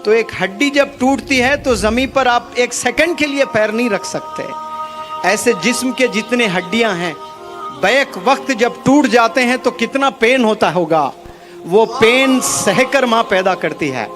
तो एक हड्डी जब टूटती है तो ज़मीन पर आप एक सेकंड के लिए पैर नहीं रख सकते। ऐसे जिस्म के जितने हड्डियां हैं बैक वक्त जब टूट जाते हैं तो कितना पेन होता होगा। वो पेन सहकर माँ पैदा करती है,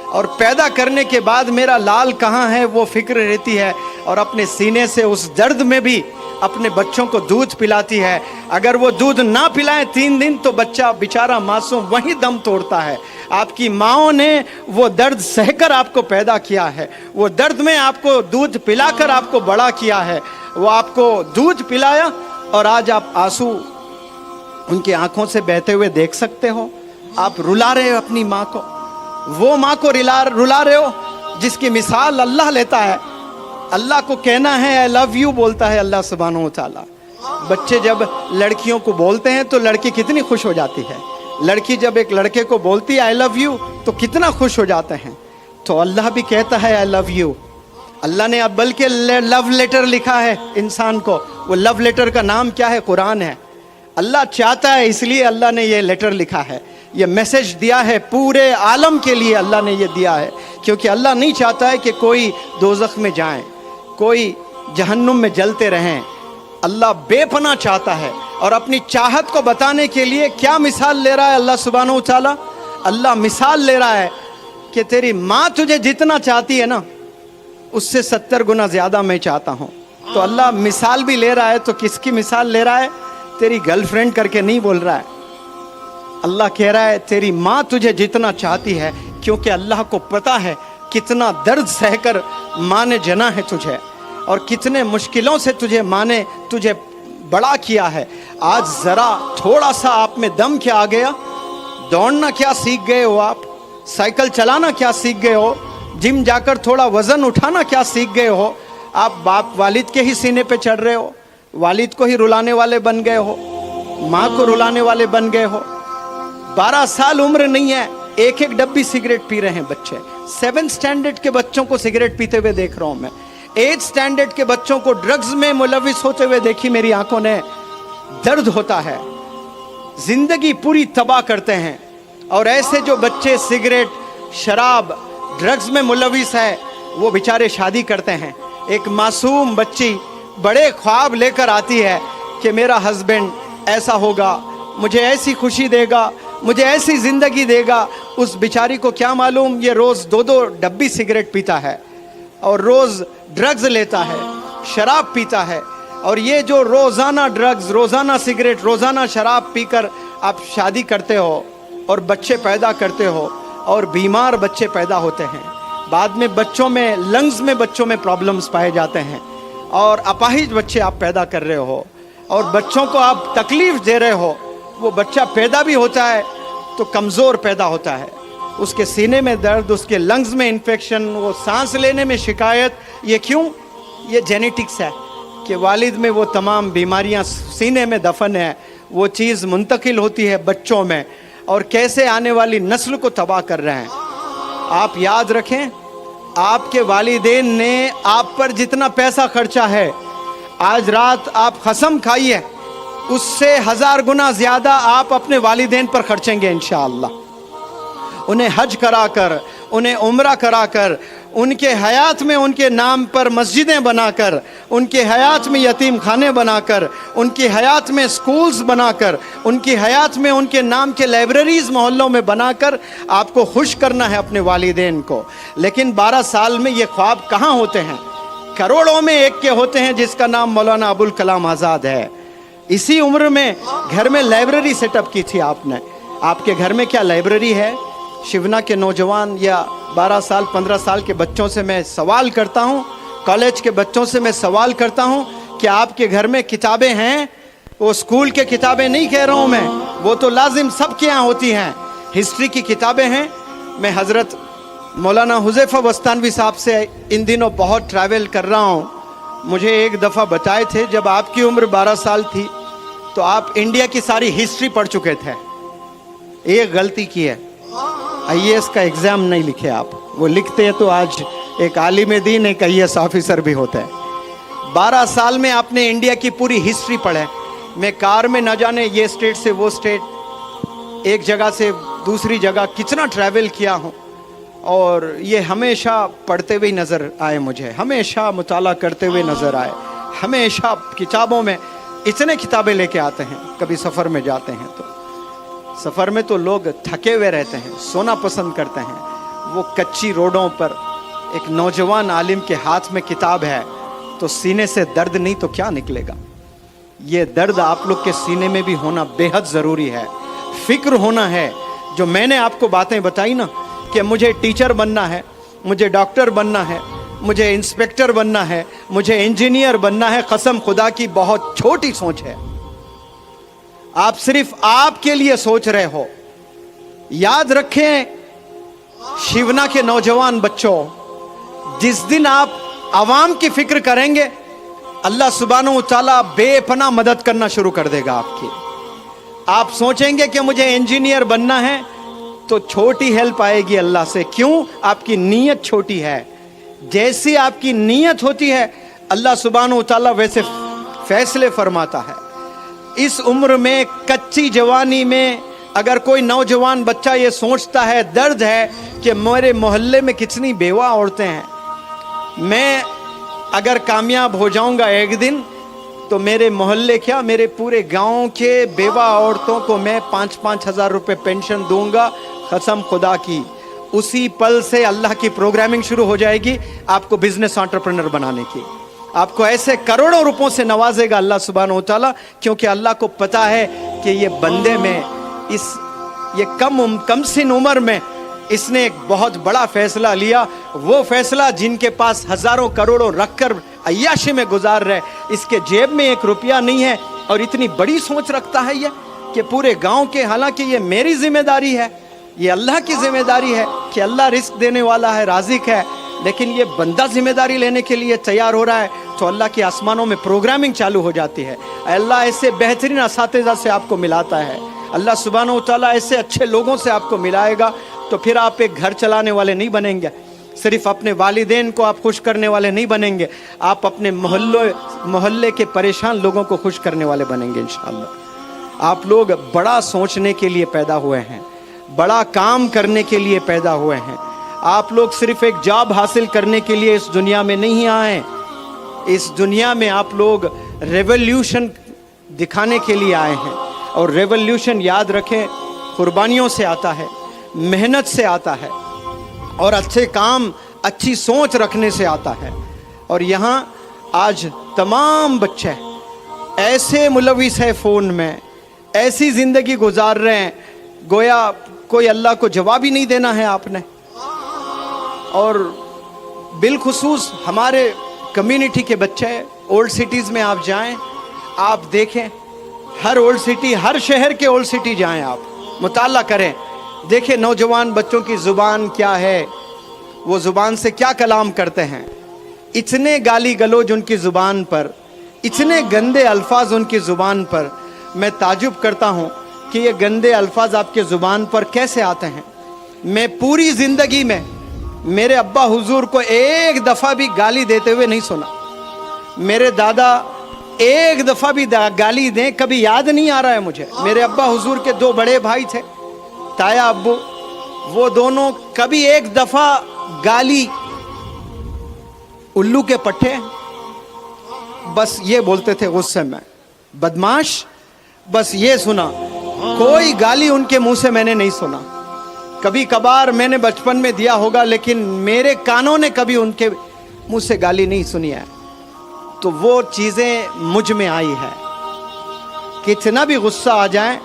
और पैदा करने के बाद मेरा लाल कहाँ है वो फिक्र रहती है, और अपने सीने से उस दर्द में भी अपने बच्चों को दूध पिलाती है। अगर वो दूध ना पिलाएं 3 दिन तो बच्चा बेचारा मासूम वहीं दम तोड़ता है। आपकी माँओं ने वो दर्द सहकर आपको पैदा किया है, वो दर्द में आपको दूध पिलाकर आपको बड़ा किया है। वो आपको दूध पिलाया और आज आप आंसू उनकी आंखों से बहते हुए देख सकते हो। आप रुला रहे हो अपनी माँ को, वो माँ को रुला रहे हो जिसकी मिसाल अल्लाह लेता है। अल्लाह को कहना है आई लव यू बोलता है अल्लाह सुब्हानहू व तआला। बच्चे जब लड़कियों को बोलते हैं तो लड़की कितनी खुश हो जाती है। लड़की जब एक लड़के को बोलती है आई लव यू तो कितना खुश हो जाते हैं। तो अल्लाह भी कहता है आई लव यू। अल्लाह ने अब बल्कि लव लेटर लिखा है इंसान को। वो लव लेटर का नाम क्या है? कुरान है। अल्लाह चाहता है इसलिए अल्लाह ने ये लेटर लिखा है, ये मैसेज दिया है पूरे आलम के लिए। अल्लाह ने ये दिया है क्योंकि अल्लाह नहीं चाहता है कि कोई दोज़ख में जाएं, कोई जहन्नुम में जलते रहें। अल्लाह बेपनाह चाहता है, और अपनी चाहत को बताने के लिए क्या मिसाल ले रहा है अल्लाह सुब्हानहू व तआला? अल्लाह मिसाल ले रहा है कि तेरी माँ तुझे जितना चाहती है ना उससे 70 गुना ज़्यादा मैं चाहता हूँ। तो अल्लाह मिसाल भी ले रहा है, तो किसकी मिसाल ले रहा है? तेरी गर्लफ्रेंड करके नहीं बोल रहा है। अल्लाह कह रहा है तेरी माँ तुझे जितना चाहती है, क्योंकि अल्लाह को पता है कितना दर्द सहकर माँ ने जना है तुझे, और कितने मुश्किलों से तुझे माँ ने तुझे बड़ा किया है। आज ज़रा थोड़ा सा आप में दम क्या आ गया? दौड़ना क्या सीख गए हो आप? साइकिल चलाना क्या सीख गए हो? जिम जाकर थोड़ा वज़न उठाना क्या सीख गए हो? आप बाप वालिद के ही सीने पे चढ़ रहे हो, वालिद को ही रुलाने वाले बन गए हो, माँ को रुलाने वाले बन गए हो। 12 साल उम्र नहीं है, एक एक डब्बी सिगरेट पी रहे हैं बच्चे। 7th स्टैंडर्ड के बच्चों को सिगरेट पीते हुए देख रहा हूँ मैं। 8th स्टैंडर्ड के बच्चों को ड्रग्स में मुलविस होते हुए देखी मेरी आंखों ने। दर्द होता है, जिंदगी पूरी तबाह करते हैं। और ऐसे जो बच्चे सिगरेट, शराब, ड्रग्स में मुलविस है वो बेचारे शादी करते हैं। एक मासूम बच्ची बड़े ख्वाब लेकर आती है कि मेरा हस्बैंड ऐसा होगा, मुझे ऐसी खुशी देगा, मुझे ऐसी ज़िंदगी देगा। उस बेचारी को क्या मालूम ये रोज़ 2-2 डब्बी सिगरेट पीता है, और रोज़ ड्रग्स लेता है, शराब पीता है। और ये जो रोज़ाना ड्रग्स, रोज़ाना सिगरेट, रोज़ाना शराब पीकर आप शादी करते हो और बच्चे पैदा करते हो, और बीमार बच्चे पैदा होते हैं। बाद में बच्चों में, लंग्स में बच्चों में प्रॉब्लम्स पाए जाते हैं, और अपाहिज बच्चे आप पैदा कर रहे हो, और बच्चों को आप तकलीफ़ दे रहे हो। वो बच्चा पैदा भी होता है तो कमज़ोर पैदा होता है, उसके सीने में दर्द, उसके लंग्स में इन्फेक्शन, वो सांस लेने में शिकायत। ये क्यों? ये जेनेटिक्स है कि वालिद में वो तमाम बीमारियां सीने में दफन है। वो चीज़ मुंतकिल होती है बच्चों में, और कैसे आने वाली नस्ल को तबाह कर रहे हैं। आप याद रखें, आपके वालिदैन ने आप पर जितना पैसा खर्चा है, आज रात आप कसम खाइए उससे 1000 गुना ज़्यादा आप अपने वालिदैन पर खर्चेंगे इंशाअल्लाह। उन्हें हज कराकर, उन्हें उम्रा कराकर, उनके हयात में उनके नाम पर मस्जिदें बनाकर, उनके हयात में यतीम खाने बनाकर, उनकी हयात में स्कूल्स बनाकर, उनकी हयात में उनके नाम के लाइब्रेरीज़ मोहल्लों में बनाकर आपको खुश करना है अपने वालिदैन को। लेकिन 12 साल में ये ख्वाब कहाँ होते हैं? करोड़ों में एक के होते हैं जिसका नाम मौलाना अबुल कलाम आज़ाद है। इसी उम्र में घर में लाइब्रेरी सेटअप की थी आपने। आपके घर में क्या लाइब्रेरी है? शिवना के नौजवान या 12 साल 15 साल के बच्चों से मैं सवाल करता हूँ, कॉलेज के बच्चों से मैं सवाल करता हूँ कि आपके घर में किताबें हैं? वो स्कूल के किताबें नहीं कह रहा हूँ मैं, वो तो लाजिम सबके यहाँ होती हैं। हिस्ट्री की किताबें हैं। मैं हज़रत मौलाना हुज़ैफ़ा बस्तानवी साहब से इन दिनों बहुत ट्रैवल कर रहा हूँ। मुझे एक दफ़ा बताए थे जब आपकी उम्र 12 साल थी तो आप इंडिया की सारी हिस्ट्री पढ़ चुके थे। एक गलती की है, IAS का एग्ज़ाम नहीं लिखे आप। वो लिखते हैं तो आज एक आलिम दीन, एक IAS ऑफिसर भी होता है। 12 साल में आपने इंडिया की पूरी हिस्ट्री पढ़े। मैं कार में न जाने ये स्टेट से वो स्टेट, एक जगह से दूसरी जगह कितना ट्रैवल किया हूँ। और ये हमेशा पढ़ते हुए नज़र आए, मुझे हमेशा मुताला करते हुए नज़र आए, हमेशा किताबों में इतने किताबें लेके आते हैं। कभी सफ़र में जाते हैं तो सफ़र में तो लोग थके हुए रहते हैं, सोना पसंद करते हैं। वो कच्ची रोडों पर एक नौजवान आलिम के हाथ में किताब है तो सीने से दर्द नहीं तो क्या निकलेगा। ये दर्द आप लोग के सीने में भी होना बेहद ज़रूरी है, फिक्र होना है। जो मैंने आपको बातें बताई ना कि मुझे टीचर बनना है, मुझे डॉक्टर बनना है, मुझे इंस्पेक्टर बनना है, मुझे इंजीनियर बनना है, कसम खुदा की बहुत छोटी सोच है। आप सिर्फ आपके लिए सोच रहे हो। याद रखें शिवना के नौजवान बच्चों, जिस दिन आप आवाम की फिक्र करेंगे अल्लाह सुब्हानहू व तआला बेपनाह मदद करना शुरू कर देगा आपकी। आप सोचेंगे कि मुझे इंजीनियर बनना है तो छोटी हेल्प आएगी अल्लाह से। क्यों? आपकी नीयत छोटी है। जैसी आपकी नीयत होती है अल्लाह सुब्हानहू व तआला वैसे फैसले फरमाता है। इस उम्र में, कच्ची जवानी में अगर कोई नौजवान बच्चा ये सोचता है, दर्द है कि मेरे मोहल्ले में कितनी बेवा औरतें हैं, मैं अगर कामयाब हो जाऊंगा एक दिन तो मेरे मोहल्ले क्या मेरे पूरे गांव के बेवा औरतों को मैं 5-5 हज़ार रुपये पेंशन दूंगा, कसम खुदा की। उसी पल से अल्लाह की प्रोग्रामिंग शुरू हो जाएगी आपको बिजनेस एंटरप्रेन्योर बनाने की। आपको ऐसे करोड़ों रुपयों से नवाजेगा अल्लाह सुब्हानहू व तआला, क्योंकि अल्लाह को पता है कि ये बंदे में ये कम सिन उम्र में इसने एक बहुत बड़ा फैसला लिया। वो फैसला जिनके पास हजारों करोड़ों रखकर अय्याशी में गुजार रहे, इसके जेब में एक रुपया नहीं है और इतनी बड़ी सोच रखता है ये कि पूरे गांव के, हालांकि ये मेरी जिम्मेदारी है, ये अल्लाह की जिम्मेदारी है कि अल्लाह रिस्क देने वाला है, राज़िक है, लेकिन ये बंदा जिम्मेदारी लेने के लिए तैयार हो रहा है तो अल्लाह के आसमानों में प्रोग्रामिंग चालू हो जाती है। अल्लाह ऐसे बेहतरीन असातिज़ा से आपको मिलाता है, अल्लाह सुब्हानहू व तआला ऐसे अच्छे लोगों से आपको मिलाएगा। तो फिर आप एक घर चलाने वाले नहीं बनेंगे, सिर्फ अपने वालिदैन को आप खुश करने वाले नहीं बनेंगे, आप अपने मोहल्ले के परेशान लोगों को खुश करने वाले बनेंगे इंशाअल्लाह। आप लोग बड़ा सोचने के लिए पैदा हुए हैं, बड़ा काम करने के लिए पैदा हुए हैं। आप लोग सिर्फ एक जॉब हासिल करने के लिए इस दुनिया में नहीं आए। इस दुनिया में आप लोग रेवोल्यूशन दिखाने के लिए आए हैं, और रेवोल्यूशन याद रखें कुर्बानियों से आता है, मेहनत से आता है, और अच्छे काम, अच्छी सोच रखने से आता है। और यहाँ आज तमाम बच्चे ऐसे मुलविस है फ़ोन में, ऐसी ज़िंदगी गुजार रहे हैं गोया कोई अल्लाह को जवाब ही नहीं देना है आपने। और बिलखुसूस हमारे कम्युनिटी के बच्चे, ओल्ड सिटीज़ में आप जाएं, आप देखें, हर ओल्ड सिटी, हर शहर के ओल्ड सिटी जाएं, आप मुताला करें, देखें नौजवान बच्चों की ज़ुबान क्या है, वो ज़ुबान से क्या कलाम करते हैं। इतने गाली गलौज उनकी ज़ुबान पर, इतने गंदे अल्फाज उनकी ज़ुबान पर। मैं ताजुब करता हूँ कि ये गंदे अल्फाज आपके ज़ुबान पर कैसे आते हैं। मैं पूरी ज़िंदगी में मेरे अब्बा हुजूर को एक दफ़ा भी गाली देते हुए नहीं सुना। मेरे दादा एक दफ़ा भी गाली दें कभी याद नहीं आ रहा है मुझे। मेरे अब्बा हुजूर के 2 बड़े भाई थे, ताया अब्बू, वो दोनों कभी एक दफ़ा गाली, उल्लू के पट्टे, बस ये बोलते थे गुस्से में, बदमाश, बस ये सुना। कोई गाली उनके मुंह से मैंने नहीं सुना। कभी कभार मैंने बचपन में दिया होगा, लेकिन मेरे कानों ने कभी उनके मुंह से गाली नहीं सुनी है। तो वो चीज़ें मुझ में आई है, कितना भी गुस्सा आ जाए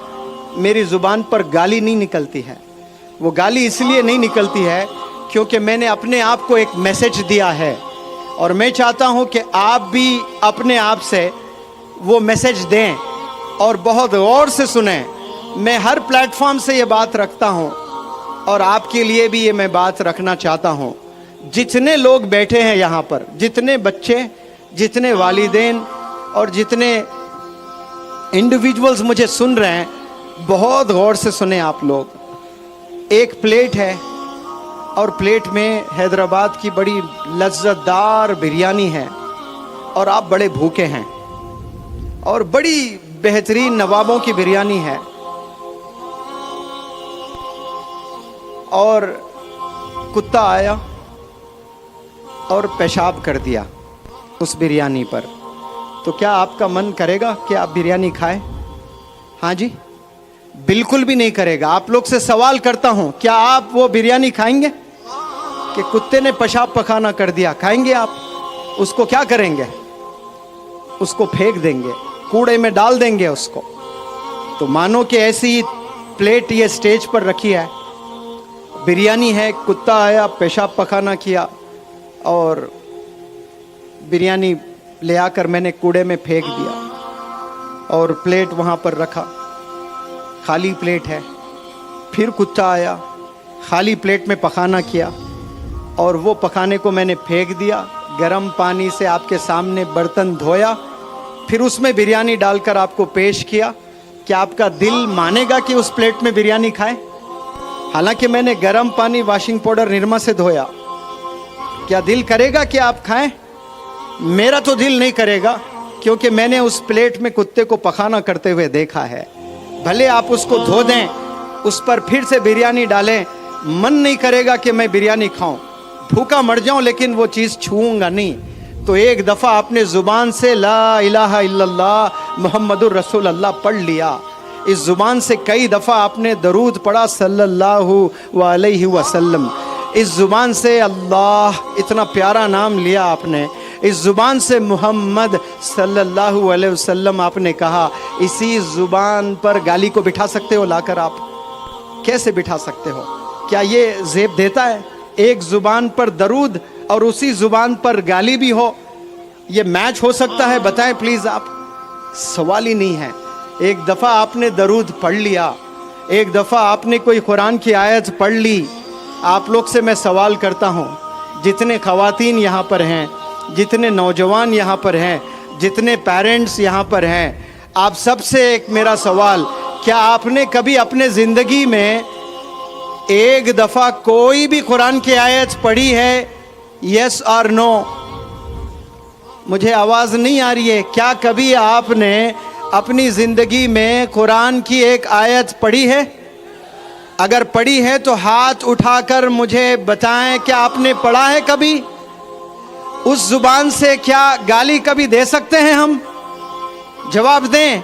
मेरी ज़ुबान पर गाली नहीं निकलती है। वो गाली इसलिए नहीं निकलती है क्योंकि मैंने अपने आप को एक मैसेज दिया है, और मैं चाहता हूँ कि आप भी अपने आप से वो मैसेज दें और बहुत गौर से सुनें। मैं हर प्लेटफॉर्म से ये बात रखता हूँ, और आपके लिए भी ये मैं बात रखना चाहता हूँ। जितने लोग बैठे हैं यहाँ पर, जितने बच्चे, जितने वालिदैन और जितने इंडिविजुअल्स मुझे सुन रहे हैं, बहुत गौर से सुने आप लोग। एक प्लेट है और प्लेट में हैदराबाद की बड़ी लज्जतदार बिरयानी है, और आप बड़े भूखे हैं, और बड़ी बेहतरीन नवाबों की बिरयानी है, और कुत्ता आया और पेशाब कर दिया उस बिरयानी पर, तो क्या आपका मन करेगा कि आप बिरयानी खाएं? हाँ जी, बिल्कुल भी नहीं करेगा। आप लोग से सवाल करता हूं, क्या आप वो बिरयानी खाएंगे कि कुत्ते ने पेशाब पखाना कर दिया? खाएंगे आप? उसको क्या करेंगे? उसको फेंक देंगे, कूड़े में डाल देंगे उसको। तो मानो कि ऐसी प्लेट ये स्टेज पर रखी है, बिरयानी है, कुत्ता आया, पेशाब पखाना किया और बिरयानी ले आकर मैंने कूड़े में फेंक दिया और प्लेट वहाँ पर रखा, खाली प्लेट है। फिर कुत्ता आया, खाली प्लेट में पखाना किया और वो पखाने को मैंने फेंक दिया। गर्म पानी से आपके सामने बर्तन धोया, फिर उसमें बिरयानी डालकर आपको पेश किया। क्या आपका दिल मानेगा कि उस प्लेट में बिरयानी खाएं? हालांकि मैंने गर्म पानी, वॉशिंग पाउडर, निरमा से धोया। क्या दिल करेगा कि आप खाएं? मेरा तो दिल नहीं करेगा, क्योंकि मैंने उस प्लेट में कुत्ते को पखाना करते हुए देखा है। भले आप उसको धो दें, उस पर फिर से बिरयानी डालें, मन नहीं करेगा कि मैं बिरयानी खाऊं। भूखा मर जाऊं लेकिन वो चीज़ छूऊंगा नहीं। तो एक दफ़ा आपने ज़ुबान से ला इलाहा इल्लल्लाह मुहम्मदुर रसूलुल्लाह पढ़ लिया, इस ज़ुबान से कई दफ़ा आपने दरूद पढ़ा सल्लल्लाहु अलैहि वसल्लम, इस ज़ुबान से अल्लाह इतना प्यारा नाम लिया आपने, इस ज़ुबान से मोहम्मद सल्लल्लाहु अलैहि वसल्लम आपने कहा। इसी ज़ुबान पर गाली को बिठा सकते हो लाकर? आप कैसे बिठा सकते हो? क्या ये ज़ेब देता है? एक ज़ुबान पर दरूद और उसी ज़ुबान पर गाली भी हो, ये मैच हो सकता है? बताएं प्लीज़ आप। सवाल ही नहीं है। एक दफ़ा आपने दरूद पढ़ लिया, एक दफ़ा आपने कोई कुरान की आयत पढ़ ली। आप लोग से मैं सवाल करता हूँ, जितने ख़वातीन यहाँ पर हैं, जितने नौजवान यहाँ पर हैं, जितने पेरेंट्स यहाँ पर हैं, आप सबसे एक मेरा सवाल, क्या आपने कभी अपने ज़िंदगी में एक दफ़ा कोई भी कुरान की आयत पढ़ी है? यस और नो? मुझे आवाज़ नहीं आ रही है। क्या कभी आपने अपनी ज़िंदगी में कुरान की एक आयत पढ़ी है? अगर पढ़ी है तो हाथ उठाकर मुझे बताएं, क्या आपने पढ़ा है कभी? उस ज़ुबान से क्या गाली कभी दे सकते हैं हम? जवाब दें।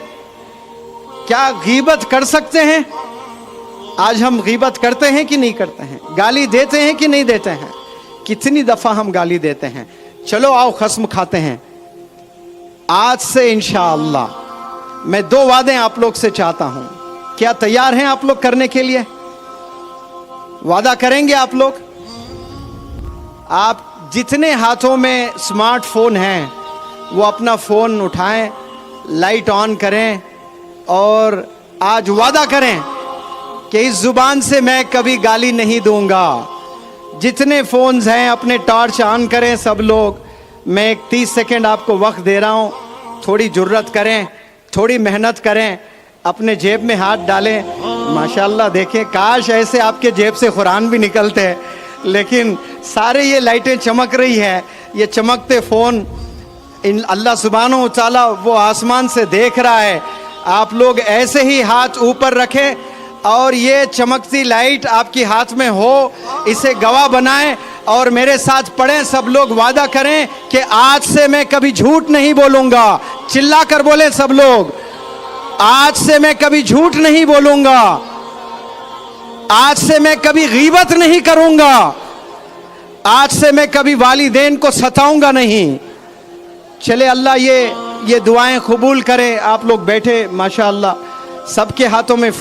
क्या गीबत कर सकते हैं? आज हम गीबत करते हैं कि नहीं करते हैं? गाली देते हैं कि नहीं देते हैं? कितनी दफ़ा हम गाली देते हैं? चलो आओ खस्म खाते हैं। आज से इंशाअल्लाह मैं 2 वादे आप लोग से चाहता हूं। क्या तैयार हैं आप लोग करने के लिए? वादा करेंगे आप लोग? आप जितने हाथों में स्मार्टफोन हैं वो अपना फ़ोन उठाएं, लाइट ऑन करें और आज वादा करें कि इस ज़ुबान से मैं कभी गाली नहीं दूंगा। जितने फ़ोन्स हैं अपने टॉर्च ऑन करें सब लोग। मैं एक 30 सेकेंड आपको वक्त दे रहा हूँ। थोड़ी जुर्रत करें, थोड़ी मेहनत करें, अपने जेब में हाथ डालें। माशाल्लाह देखें, काश ऐसे आपके जेब से कुरान भी निकलते हैं, लेकिन सारे ये लाइटें चमक रही है। ये चमकते फ़ोन इन अल्लाह सुब्हानहू व तआला वो आसमान से देख रहा है। आप लोग ऐसे ही हाथ ऊपर रखें और ये चमकती लाइट आपकी हाथ में हो, इसे गवाह बनाएं और मेरे साथ पढ़ें। सब लोग वादा करें कि आज से मैं कभी झूठ नहीं बोलूँगा। चिल्ला कर बोले सब लोग, आज से मैं कभी झूठ नहीं बोलूँगा, आज से मैं कभी गीबत नहीं करूँगा, आज से मैं कभी वालिदैन को सताऊँगा नहीं। चले अल्लाह ये दुआएं कबूल करे। आप लोग बैठे, माशाअल्लाह सबके हाथों में